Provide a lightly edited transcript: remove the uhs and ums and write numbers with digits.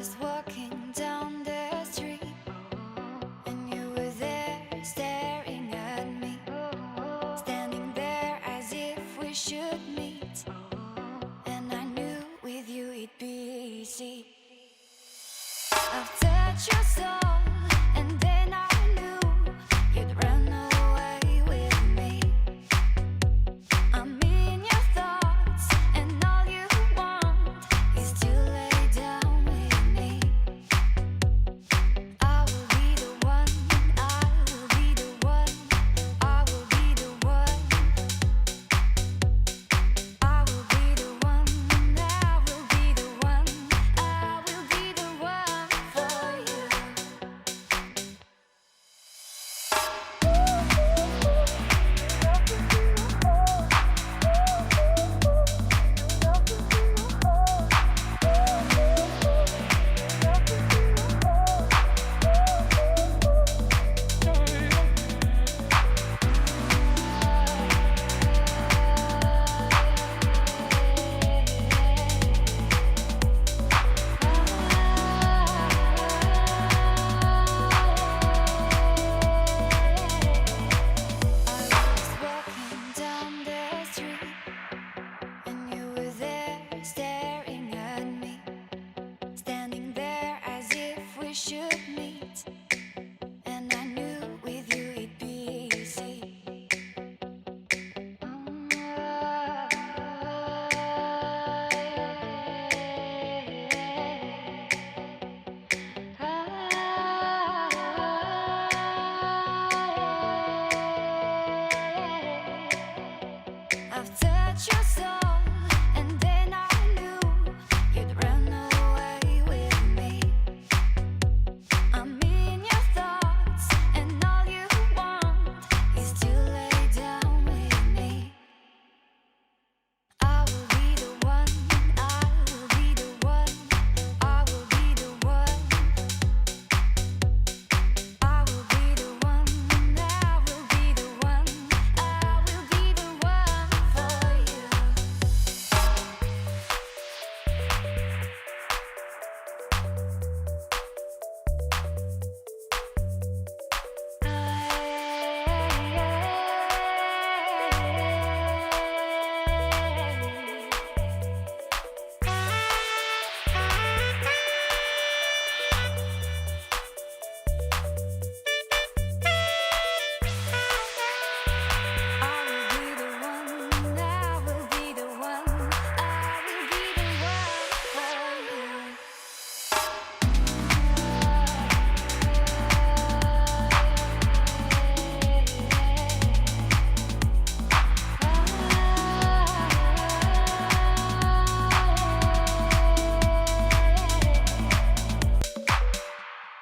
was walking down the street, and you were there staring at me, standing there as if we should meet. And I knew with you it'd be easy. I've touched your soul, and then I knew you'd run away with me. I'm in your thoughts, and all you want is to lay down with me. I will be the one, I will be the one, I will be the one. I will be the one, I will be the one, I will be the one for you. I was walking down the street, and you were there staring at me, standing there as if we should